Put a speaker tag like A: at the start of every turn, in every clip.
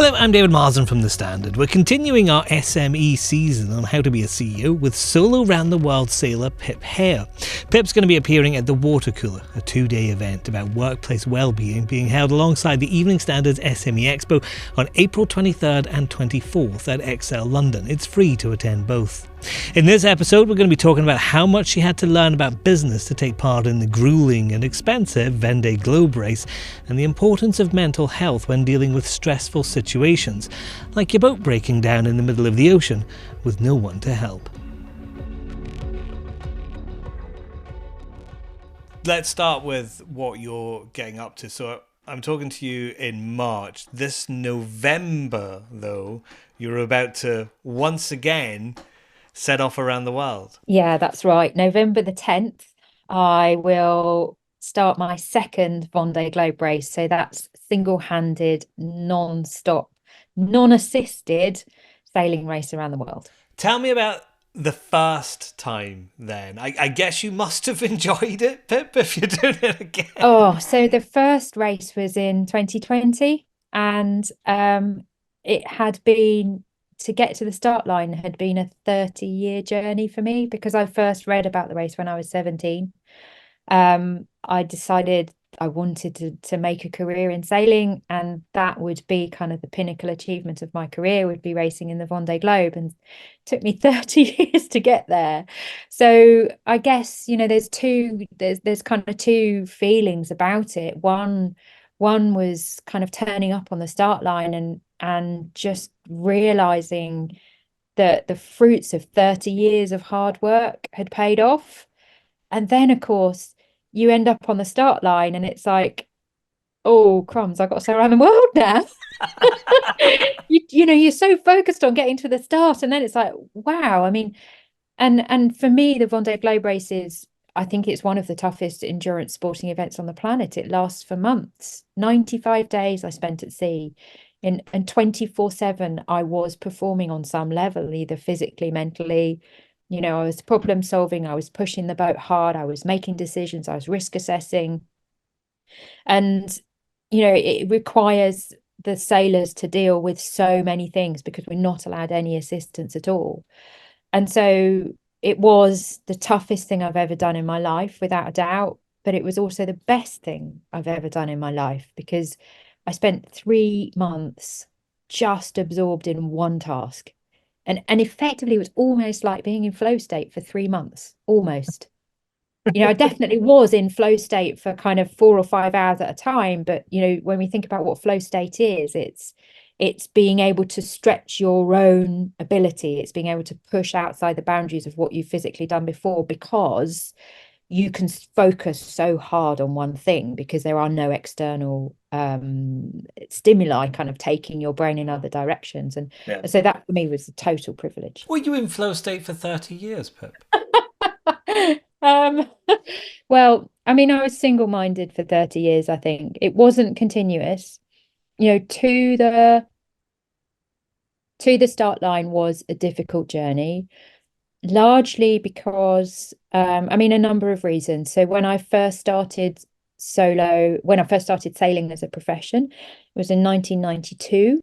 A: Hello, I'm David Marsden from The Standard. We're continuing our SME season on how to be a CEO with solo round-the-world sailor Pip Hare. Pip's going to be appearing at the Watercooler, a 2-day event about workplace wellbeing being held alongside the Evening Standard's SME Expo on April 23rd and 24th at XL London. It's free to attend both. In this episode, we're going to be talking about how much she had to learn about business to take part in the grueling and expensive Vendée Globe race, and the importance of mental health when dealing with stressful situations, like your boat breaking down in the middle of the ocean with no one to help. Let's start with what you're getting up to. So I'm talking to you in March. This November, though, you're about to once again set off around the world.
B: Yeah, that's right. November the 10th, I will start my second Vendée Globe race. So that's single-handed, non-stop, non-assisted sailing race around the world.
A: Tell me about the first time then. I guess you must have enjoyed it, Pip, if you're doing it again.
B: Oh, so the first race was in 2020, and it had been, to get to the start line had been a 30-year journey for me, because I first read about the race when I was 17. I decided I wanted to make a career in sailing, and that would be kind of the pinnacle achievement of my career, would be racing in the Vendée Globe, and it took me 30 years to get there. So I guess, there's kind of two feelings about it. One was kind of turning up on the start line and just realizing that the fruits of 30 years of hard work had paid off. And then, of course, you end up on the start line and it's like, oh, crumbs, I've got to sail around the world now. You're so focused on getting to the start. And then it's like, wow. I mean, and for me, the Vendée Globe race is, I think it's one of the toughest endurance sporting events on the planet. It lasts for months. 95 days I spent at sea. And 24/7 I was performing on some level, either physically, mentally. I was problem solving, I was pushing the boat hard, I was making decisions, I was risk assessing. And, it requires the sailors to deal with so many things because we're not allowed any assistance at all. And so it was the toughest thing I've ever done in my life, without a doubt. But it was also the best thing I've ever done in my life, because I spent 3 months just absorbed in one task. And effectively, it was almost like being in flow state for 3 months, almost. I definitely was in flow state for kind of 4 or 5 hours at a time. But, when we think about what flow state is, it's being able to stretch your own ability. It's being able to push outside the boundaries of what you've physically done before, because you can focus so hard on one thing because there are no external stimuli kind of taking your brain in other directions. And so that for me was a total privilege.
A: Were you in flow state for 30 years, Pip?
B: Well, I mean, I was single-minded for 30 years, I think. It wasn't continuous. To the start line was a difficult journey, largely because a number of reasons. So when I first started sailing as a profession, it was in 1992.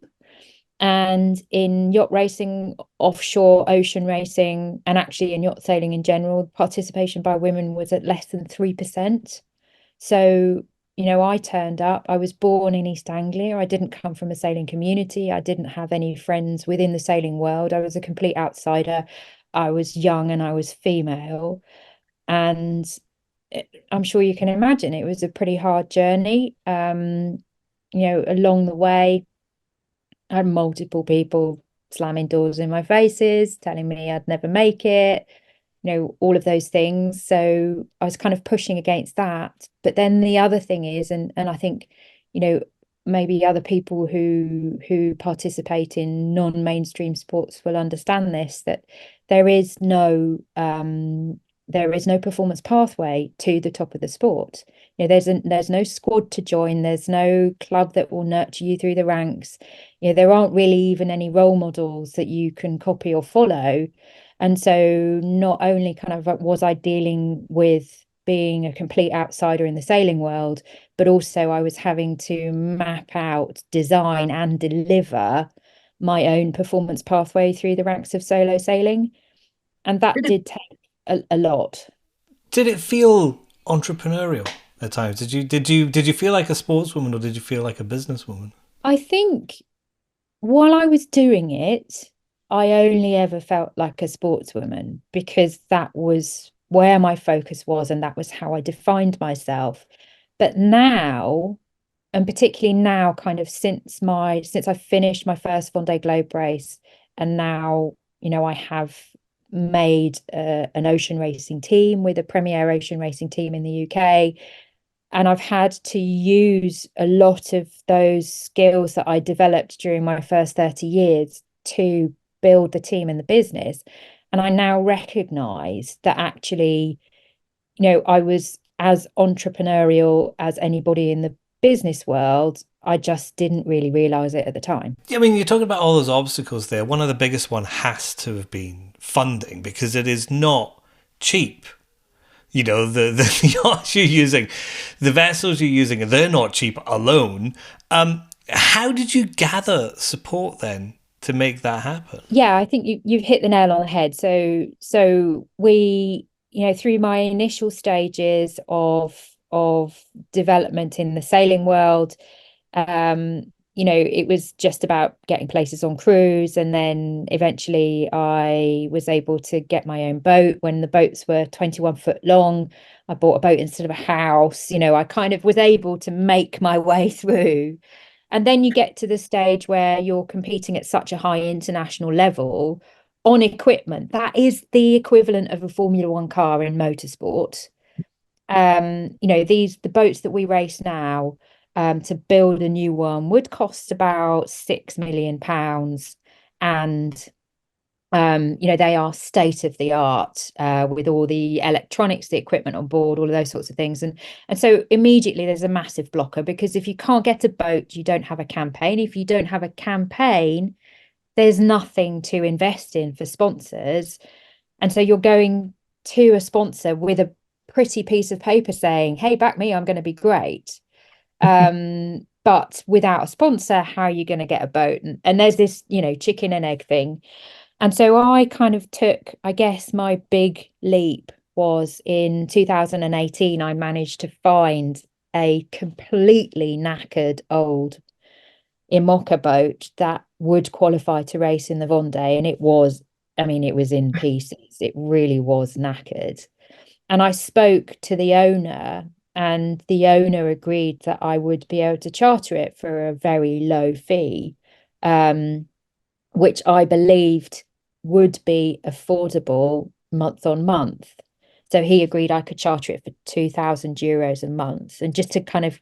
B: And in yacht racing, offshore ocean racing, and actually in yacht sailing in general, participation by women was at less than 3%. So, I turned up. I was born in East Anglia. I didn't come from a sailing community. I didn't have any friends within the sailing world. I was a complete outsider. I was young and I was female. And I'm sure you can imagine it was a pretty hard journey. Along the way, I had multiple people slamming doors in my faces, telling me I'd never make it, all of those things. So I was kind of pushing against that. But then the other thing is, and I think, maybe other people who participate in non-mainstream sports will understand this, that there is no performance pathway to the top of the sport. There's no squad to join. There's no club that will nurture you through the ranks. There aren't really even any role models that you can copy or follow. And so not only kind of was I dealing with being a complete outsider in the sailing world, but also I was having to map out, design, and deliver my own performance pathway through the ranks of solo sailing. And that
A: Did it,
B: did take a lot.
A: did it feel entrepreneurial at times? Did you feel like a sportswoman or did you feel like a businesswoman?
B: I think while I was doing it, I only ever felt like a sportswoman because that was where my focus was and that was how I defined myself. But now, and particularly now, kind of since I finished my first Vendée Globe race, and now, I have made an ocean racing team with a premier ocean racing team in the UK. And I've had to use a lot of those skills that I developed during my first 30 years to build the team and the business. And I now recognize that actually, I was as entrepreneurial as anybody in the business world. I just didn't really realize it at the time.
A: I mean, you're talking about all those obstacles there. One of the biggest one has to have been funding because it is not cheap. The yachts you're using, the vessels you're using, they're not cheap alone. How did you gather support then to make that happen?
B: Yeah, I think you've hit the nail on the head. So we, through my initial stages of development in the sailing world, it was just about getting places on cruise. And then eventually I was able to get my own boat when the boats were 21 foot long. I bought a boat instead of a house. I kind of was able to make my way through. And then you get to the stage where you're competing at such a high international level on equipment. That is the equivalent of a Formula One car in motorsport. The boats that we race now, to build a new one would cost about £6 million. And they are state of the art, with all the electronics, the equipment on board, all of those sorts of things. And so immediately there's a massive blocker because if you can't get a boat, you don't have a campaign. If you don't have a campaign, there's nothing to invest in for sponsors. And so you're going to a sponsor with a pretty piece of paper saying, hey, back me, I'm going to be great. But without a sponsor, how are you going to get a boat? And there's this, chicken and egg thing. And so I kind of took, I guess my big leap was in 2018, I managed to find a completely knackered old Imoca boat that would qualify to race in the Vendée. And it was in pieces. It really was knackered. And I spoke to the owner, and the owner agreed that I would be able to charter it for a very low fee, which I believed would be affordable month on month. So he agreed I could charter it for €2,000 a month. And just to kind of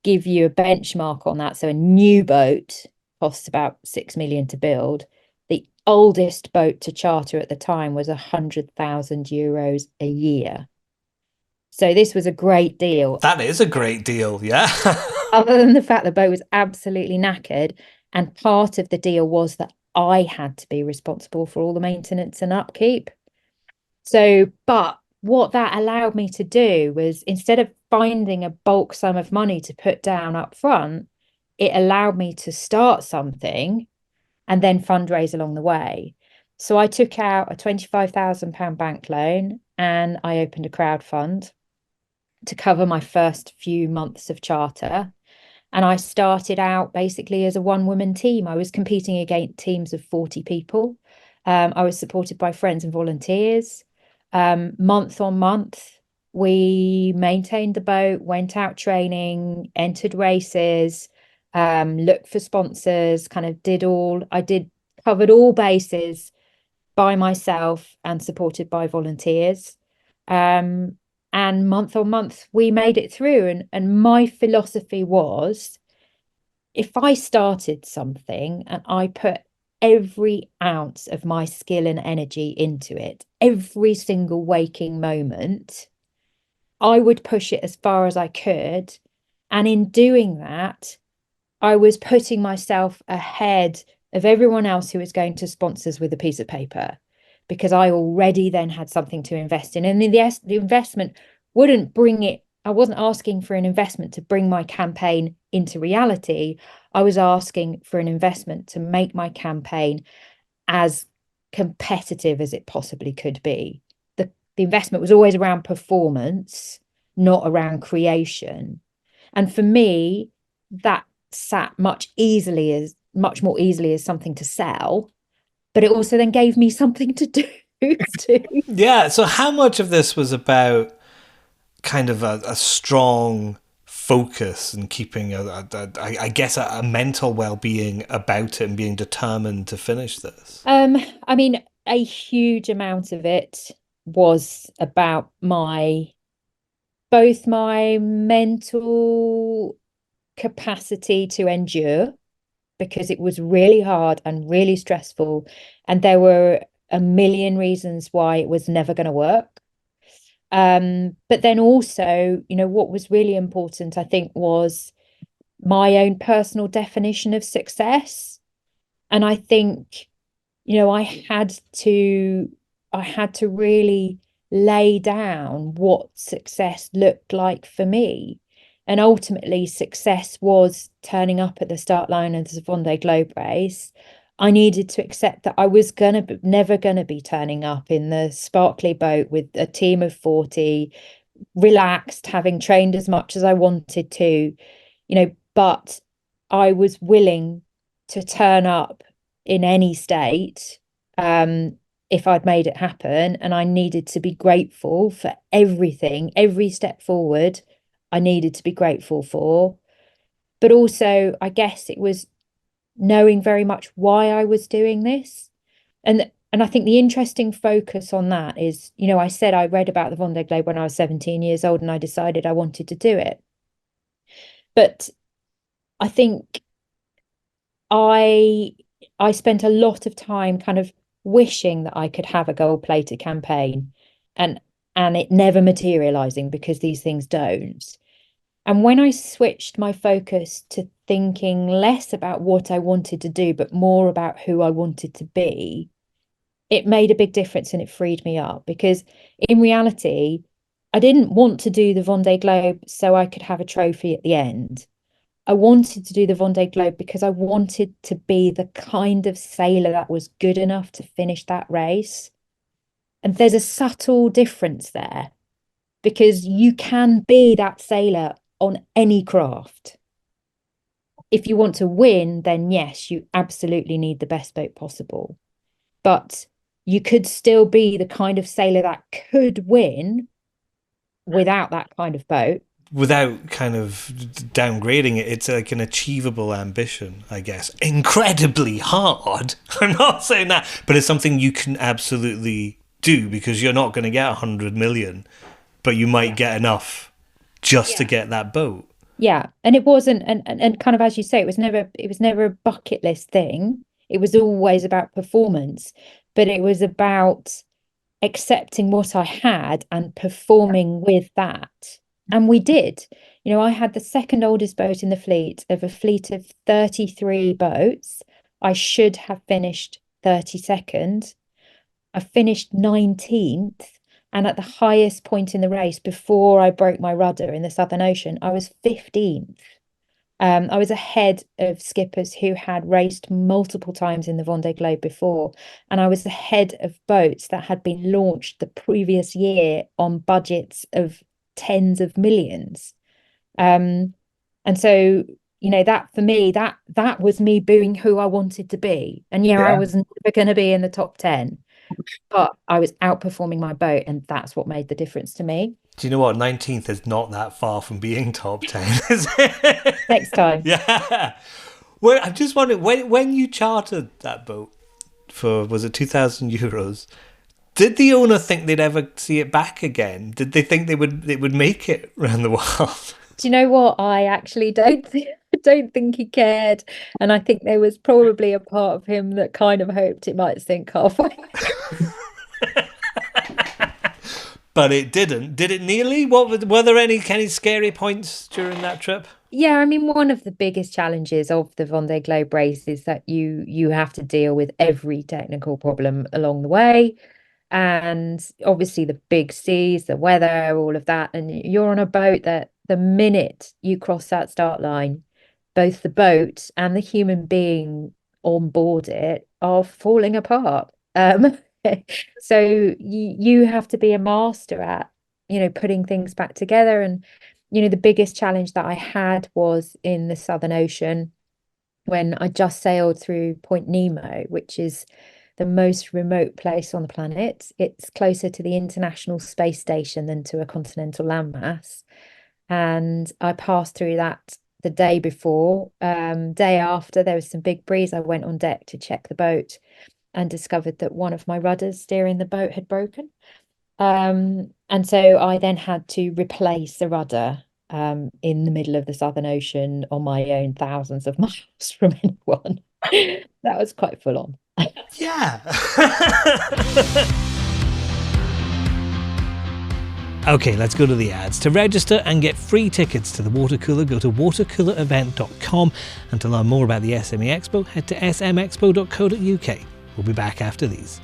B: give you a benchmark on that, so a new boat costs about 6 million to build. The oldest boat to charter at the time was €100,000 a year. So this was a great deal.
A: That is a great deal, yeah.
B: Other than the fact the boat was absolutely knackered, and part of the deal was that I had to be responsible for all the maintenance and upkeep. So, but what that allowed me to do was, instead of finding a bulk sum of money to put down up front, it allowed me to start something and then fundraise along the way. So I took out a £25,000 bank loan and I opened a crowdfund to cover my first few months of charter. And I started out basically as a one-woman team. I was competing against teams of 40 people. I was supported by friends and volunteers. Month on month, we maintained the boat, went out training, entered races, looked for sponsors, covered all bases by myself and supported by volunteers. And month on month, we made it through. And my philosophy was, if I started something and I put every ounce of my skill and energy into it, every single waking moment, I would push it as far as I could. And in doing that, I was putting myself ahead of everyone else who was going to sponsors with a piece of paper, because I already then had something to invest in. And the investment wouldn't bring it. I wasn't asking for an investment to bring my campaign into reality. I was asking for an investment to make my campaign as competitive as it possibly could be. The investment was always around performance, not around creation. And for me, that sat much more easily as something to sell, but it also then gave me something to do too.
A: Yeah. So how much of this was about kind of a strong focus and keeping I guess a mental well-being about it and being determined to finish this?
B: I mean, a huge amount of it was about both my mental capacity to endure, because it was really hard and really stressful, and there were a million reasons why it was never going to work. But then also, what was really important, I think, was my own personal definition of success. And I think, I had to really lay down what success looked like for me. And ultimately, success was turning up at the start line of the Vendée Globe race. I needed to accept that I was never gonna be turning up in the sparkly boat with a team of 40, relaxed, having trained as much as I wanted to, but I was willing to turn up in any state, if I'd made it happen. And I needed to be grateful for everything, every step forward I needed to be grateful for. But also, I guess it was knowing very much why I was doing this. And I think the interesting focus on that is, I said I read about the Vendée Globe when I was 17 years old and I decided I wanted to do it. But I think I I spent a lot of time kind of wishing that I could have a gold-plated campaign, and it never materializing, because these things don't. And when I switched my focus to thinking less about what I wanted to do, but more about who I wanted to be, it made a big difference and it freed me up, because in reality, I didn't want to do the Vendée Globe so I could have a trophy at the end. I wanted to do the Vendée Globe because I wanted to be the kind of sailor that was good enough to finish that race. And there's a subtle difference there, because you can be that sailor on any craft. If you want to win, then yes, you absolutely need the best boat possible. But you could still be the kind of sailor that could win without that kind of boat.
A: Without kind of downgrading it, it's like an achievable ambition, I guess. Incredibly hard. I'm not saying that, but it's something you can absolutely do, because you're not going to get 100 million, but you might get enough just to get that boat.
B: Yeah. And it wasn't, and kind of, as you say, it was never a bucket list thing. It was always about performance, but it was about accepting what I had and performing with that. And we did. I had the second oldest boat in the fleet, of a fleet of 33 boats. I should have finished 32nd. I finished 19th. And at the highest point in the race, before I broke my rudder in the Southern Ocean, I was 15th. I was ahead of skippers who had raced multiple times in the Vendée Globe before, and I was ahead of boats that had been launched the previous year on budgets of tens of millions. And so, that for me, that was me being who I wanted to be. And I was never going to be in the top 10, but I was outperforming my boat, and that's what made the difference to me.
A: Do you know what? 19th is not that far from being top 10, is it?
B: Next time.
A: Yeah. Well, I'm just wondering, when you chartered that boat for, was it €2,000, did the owner think they'd ever see it back again? Did they think they would make it around the world?
B: Do you know what? I actually don't think he cared. And I think there was probably a part of him that kind of hoped it might sink halfway.
A: But it didn't. Did it nearly? Were there any scary points during that trip?
B: Yeah, I mean, one of the biggest challenges of the Vendée Globe race is that you have to deal with every technical problem along the way. and obviously the big seas, the weather, all of that. And you're on a boat that the minute you cross that start line, both the boat and the human being on board it are falling apart. So you have to be a master at, putting things back together. And, the biggest challenge that I had was in the Southern Ocean when I just sailed through Point Nemo, which is the most remote place on the planet. It's closer to the International Space Station than to a continental landmass. And I passed through that the day before. Day after, there was some big breeze. I went on deck to check the boat and discovered that one of my rudders steering the boat had broken. And so I then had to replace the rudder in the middle of the Southern Ocean on my own, thousands of miles from anyone. That was quite full on.
A: Yeah. Okay, let's go to the ads. To register and get free tickets to the Watercooler, go to watercoolerevent.com, and to learn more about the SME Expo, head to smexpo.co.uk. We'll be back after these.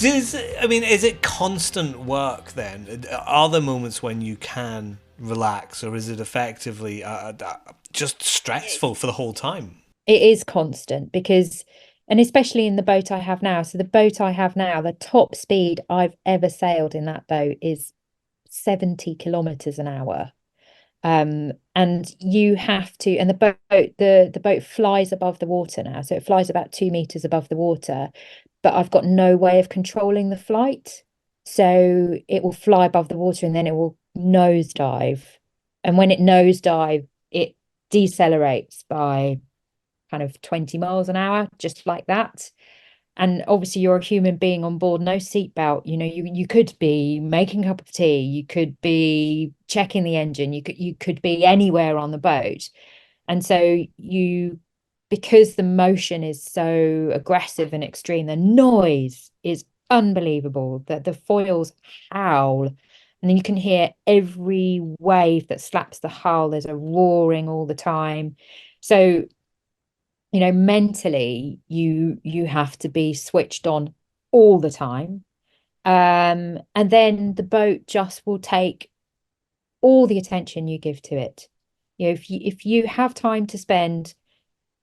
A: Is it constant work then? Are there moments when you can relax, or is it effectively just stressful for the whole time?
B: It is constant because, and especially in the boat I have now. So the boat I have now, the top speed I've ever sailed in that boat is 70 kilometers an hour. And you have to, and the boat flies above the water now. So it flies about 2 meters above the water, but I've got no way of controlling the flight. So it will fly above the water and then it will nosedive. And when it nosedive, it decelerates by kind of 20 miles an hour, just like that. And obviously you're a human being on board, no seatbelt. You could be making a cup of tea, you could be checking the engine, you could be anywhere on the boat. And so because the motion is so aggressive and extreme, the noise is unbelievable, that the foils howl, and then you can hear every wave that slaps the hull. There's a roaring all the time. So mentally you have to be switched on all the time. And then the boat just will take all the attention you give to it. If you have time to spend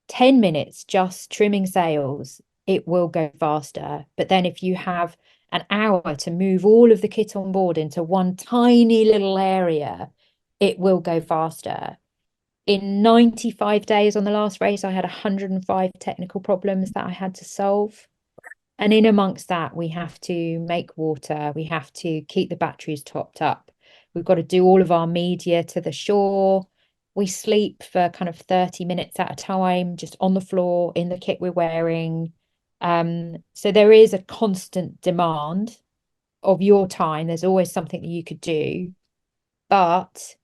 B: 10 minutes just trimming sails, it will go faster. But then if you have an hour to move all of the kit on board into one tiny little area, it will go faster. In 95 days on the last race, I had 105 technical problems that I had to solve. And in amongst that, we have to make water. We have to keep the batteries topped up. We've got to do all of our media to the shore. We sleep for kind of 30 minutes at a time, just on the floor in the kit we're wearing. So there is a constant demand of your time. There's always something that you could do. But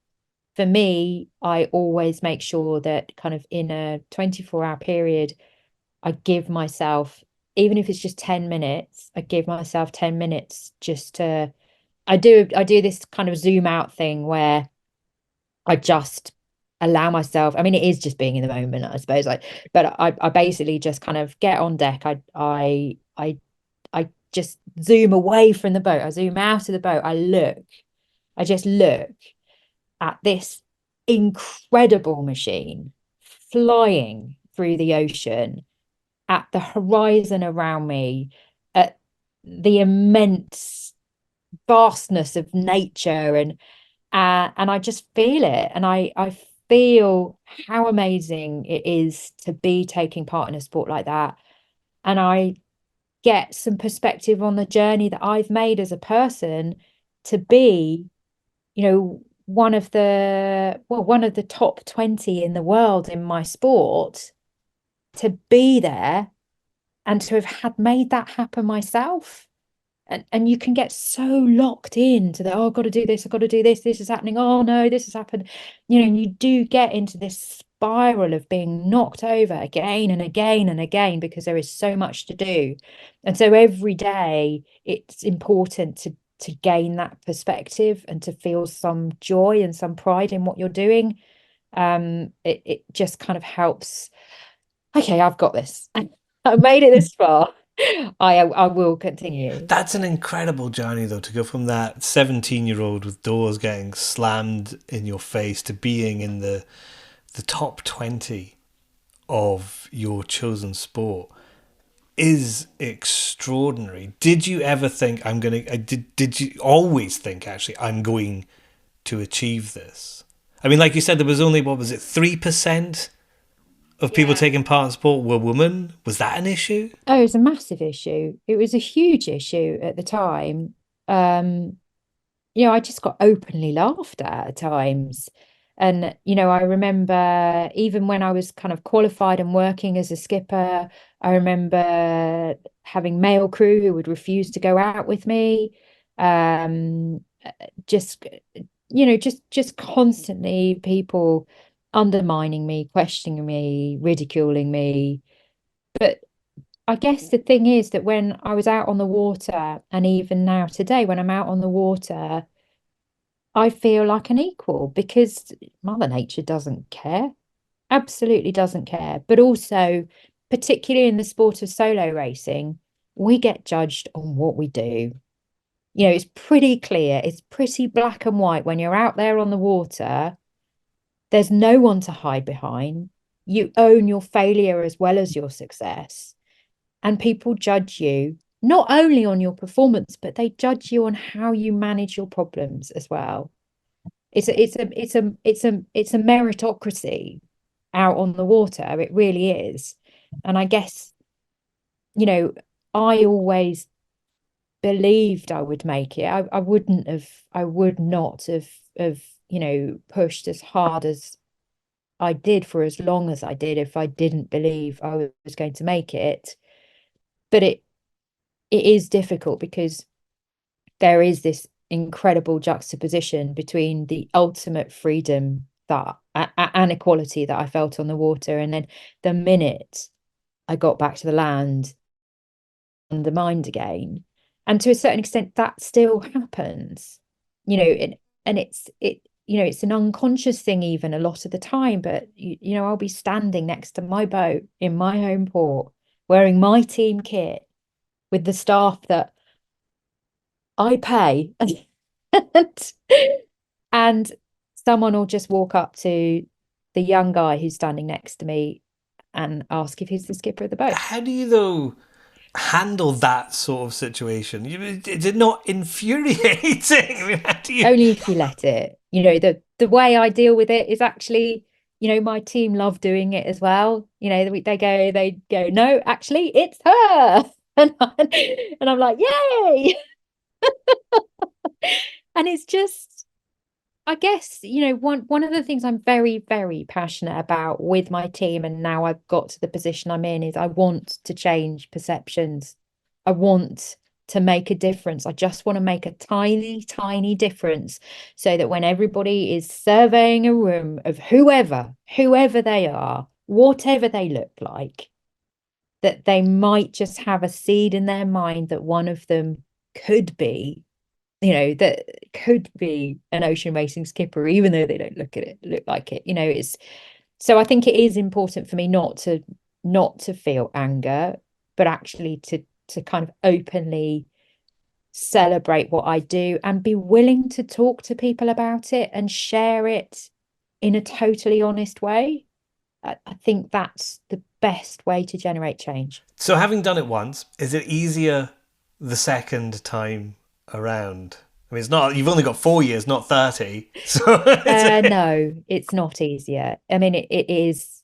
B: for me, I always make sure that kind of in a 24-hour period, I give myself, even if it's just 10 minutes, I give myself 10 minutes just to, I do this kind of zoom out thing where I just allow myself, it is just being in the moment, I suppose, but I basically just kind of get on deck. I just zoom away from the boat. I zoom out of the boat. I just look at this incredible machine flying through the ocean, at the horizon around me, at the immense vastness of nature, and I just feel it, and I feel how amazing it is to be taking part in a sport like that. And I get some perspective on the journey that I've made as a person to be, one of the top 20 in the world in my sport, to be there and to have had made that happen myself. And you can get so locked into the, oh, I've got to do this, I've got to do this is happening, oh no, this has happened, and you do get into this spiral of being knocked over again and again and again, because there is so much to do. And so every day it's important to gain that perspective and to feel some joy and some pride in what you're doing. It just kind of helps. Okay, I've got this. I made it this far. I will continue.
A: That's an incredible journey, though, to go from that 17-year-old with doors getting slammed in your face to being in the top 20 of your chosen sport is extraordinary. Did you ever think did you always think, actually, I'm going to achieve this? I mean, like you said, there was only, what was it, 3% of people
B: Yeah.
A: taking part in sport were women? Was that an issue?
B: Oh, it was a massive issue. It was a huge issue at the time. Um, I just got openly laughed at times. And, I remember even when I was kind of qualified and working as a skipper, I remember having male crew who would refuse to go out with me. Just, just constantly people undermining me, questioning me, ridiculing me. But I guess the thing is that when I was out on the water, and even now today, when I'm out on the water, I feel like an equal because Mother Nature doesn't care, absolutely doesn't care. But also, particularly in the sport of solo racing, we get judged on what we do. It's pretty clear, it's pretty black and white when you're out there on the water. There's no one to hide behind. You own your failure as well as your success. And people judge you not only on your performance, but they judge you on how you manage your problems as well. It's a meritocracy out on the water. It really is. And I guess, you know, I always believed I would make it. I would not have, pushed as hard as I did for as long as I did if I didn't believe I was going to make it. But it is difficult because there is this incredible juxtaposition between the ultimate freedom that and equality that I felt on the water, and then the minute I got back to the land and the mind again. And to a certain extent, that still happens, and it's an unconscious thing even a lot of the time. But I'll be standing next to my boat in my home port, wearing my team kit with the staff that I pay, and, and someone will just walk up to the young guy who's standing next to me and ask if he's the skipper of the boat.
A: How do you, though, handle that sort of situation? Is it not infuriating? I mean, how do you?
B: Only if you let it. The way I deal with it is actually, my team love doing it as well. They go, no, actually, it's her. And I'm like, yay. And it's just, I guess, one of the things I'm very, very passionate about with my team, and now I've got to the position I'm in, is I want to change perceptions. I want to make a difference. I just want to make a tiny, tiny difference so that when everybody is surveying a room of whoever they are, whatever they look like, that they might just have a seed in their mind that one of them could be, that could be an ocean racing skipper, even though they don't look like it. It's so I think it is important for me not to feel anger, but actually to kind of openly celebrate what I do and be willing to talk to people about it and share it in a totally honest way. I think that's the best way to generate change.
A: So, having done it once, is it easier the second time around? I mean, it's not. You've only got 4 years, not 30. So,
B: No, it's not easier. I mean, it is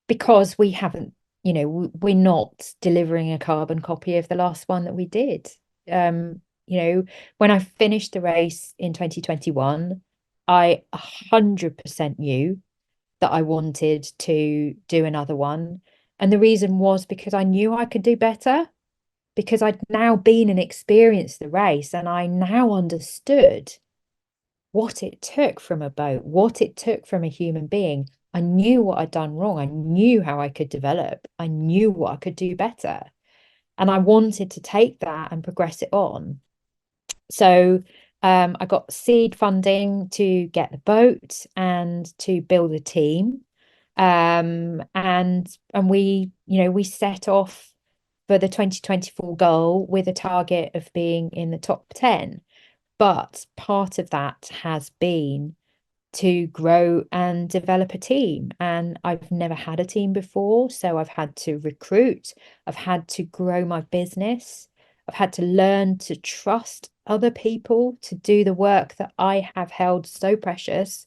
B: because we haven't, we're not delivering a carbon copy of the last one that we did. When I finished the race in 2021, I 100% knew that I wanted to do another one. And the reason was because I knew I could do better, because I'd now been and experienced the race, and I now understood what it took from a boat, what it took from a human being. I knew what I'd done wrong. I knew how I could develop. I knew what I could do better. And I wanted to take that and progress it on. So I got seed funding to get the boat and to build a team. And we, we set off for the 2024 goal with a target of being in the top 10. But part of that has been to grow and develop a team. And I've never had a team before. So I've had to recruit, I've had to grow my business, I've had to learn to trust other people to do the work that I have held so precious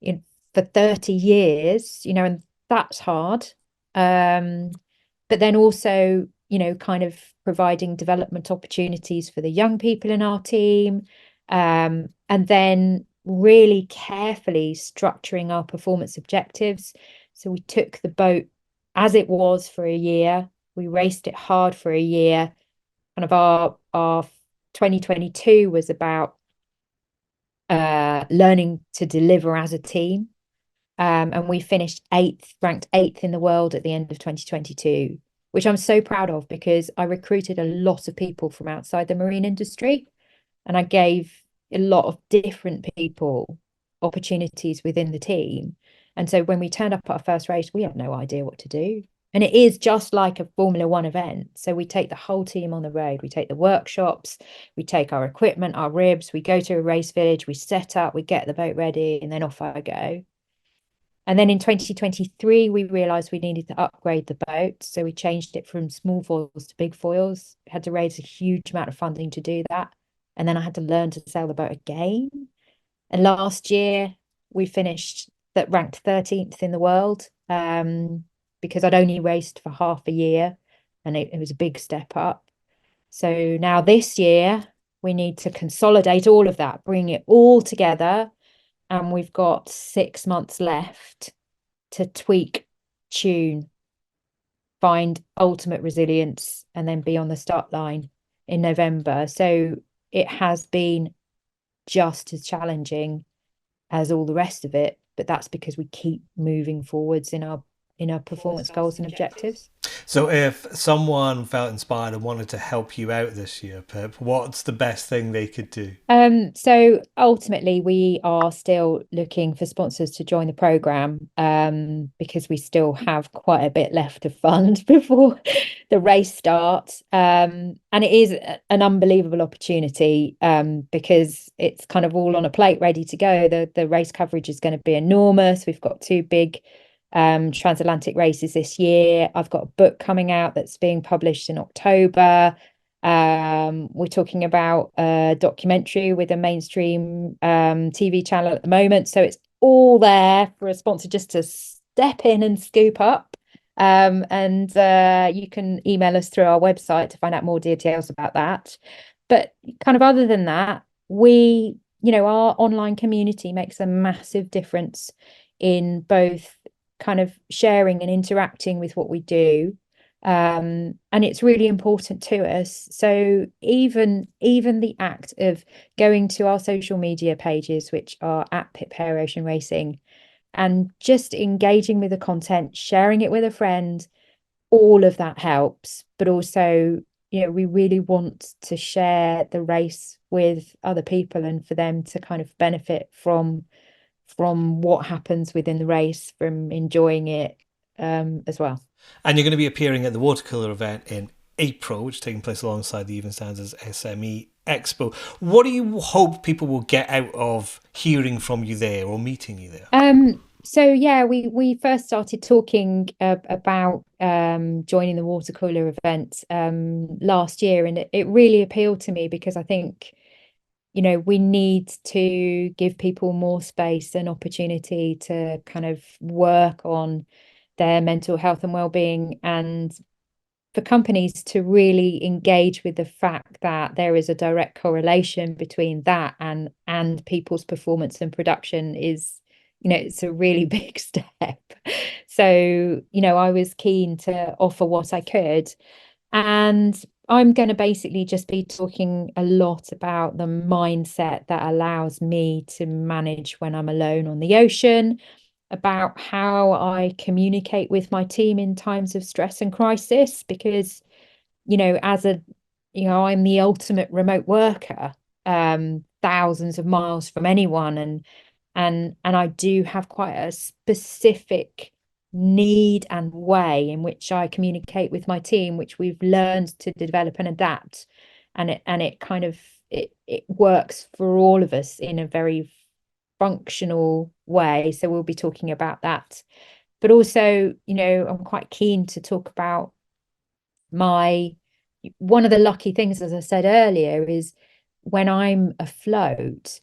B: in for 30 years, and that's hard. Um, but then also, kind of providing development opportunities for the young people in our team, and then really carefully structuring our performance objectives. So we took the boat as it was for a year. We raced it hard for a year. Kind of our 2022 was about learning to deliver as a team. And we finished ranked eighth in the world at the end of 2022, which I'm so proud of because I recruited a lot of people from outside the marine industry, and I gave a lot of different people opportunities within the team. And so when we turned up at our first race, we had no idea what to do. And it is just like a Formula One event. So we take the whole team on the road. We take the workshops, we take our equipment, our ribs, we go to a race village, we set up, we get the boat ready, and then off I go. And then in 2023, we realized we needed to upgrade the boat. So we changed it from small foils to big foils. Had to raise a huge amount of funding to do that. And then I had to learn to sail the boat again. And last year, we finished that ranked 13th in the world, because I'd only raced for half a year, and it was a big step up. So now this year, we need to consolidate all of that, bring it all together. And we've got 6 months left to tweak, tune, find ultimate resilience, and then be on the start line in November. So it has been just as challenging as all the rest of it, but that's because we keep moving forwards in our performance goals and objectives.
A: So if someone felt inspired and wanted to help you out this year, Pip, what's the best thing they could do?
B: So ultimately we are still looking for sponsors to join the program, because we still have quite a bit left to fund before the race starts. And it is an unbelievable opportunity, because it's kind of all on a plate ready to go. The race coverage is going to be enormous. We've got two big transatlantic races this year. I've got a book coming out that's being published in October. We're talking about a documentary with a mainstream TV channel at the moment. So it's all there for a sponsor just to step in and scoop up. And you can email us through our website to find out more details about that. But kind of other than that, our online community makes a massive difference in both kind of sharing and interacting with what we do. And it's really important to us. So even the act of going to our social media pages, which are at Pip Hare Ocean Racing, and just engaging with the content, sharing it with a friend, all of that helps. But also, we really want to share the race with other people and for them to kind of benefit from what happens within the race, from enjoying it, as well.
A: And you're going to be appearing at the Watercooler Event in April, which is taking place alongside the Even Standards SME Expo. What do you hope people will get out of hearing from you there or meeting you there?
B: So yeah, we first started talking about joining the Watercooler Event last year, and it really appealed to me because I think we need to give people more space and opportunity to kind of work on their mental health and well-being, and for companies to really engage with the fact that there is a direct correlation between that and people's performance and production is, it's a really big step. So, I was keen to offer what I could. And I'm going to basically just be talking a lot about the mindset that allows me to manage when I'm alone on the ocean, about how I communicate with my team in times of stress and crisis, because, I'm the ultimate remote worker. thousands of miles from anyone, and I do have quite a specific need and way in which I communicate with my team, which we've learned to develop and adapt, and it kind of it works for all of us in a very functional way. So we'll be talking about that, but also, you know, I'm quite keen to talk about one of the lucky things, as I said earlier, is when I'm afloat,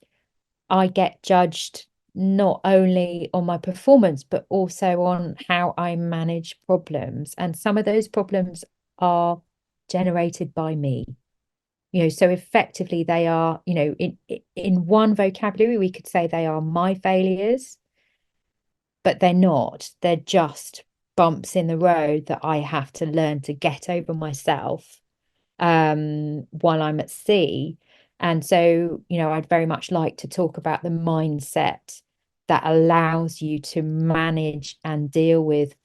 B: I get judged not only on my performance, but also on how I manage problems. And some of those problems are generated by me. You know, so effectively they are, you know, in one vocabulary, we could say they are my failures, but they're not. They're just bumps in the road that I have to learn to get over myself while I'm at sea. And so, you know, I'd very much like to talk about the mindset that allows you to manage and deal with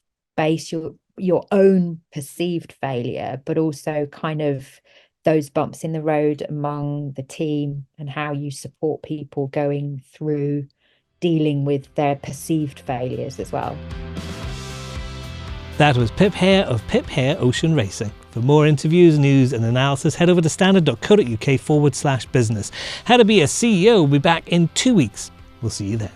B: your own perceived failure, but also kind of those bumps in the road among the team, and how you support people going through dealing with their perceived failures as well.
A: That was Pip Hare of Pip Hare Ocean Racing. For more interviews, news and analysis, head over to standard.co.uk/business. How to be a CEO will be back in 2 weeks. We'll see you then.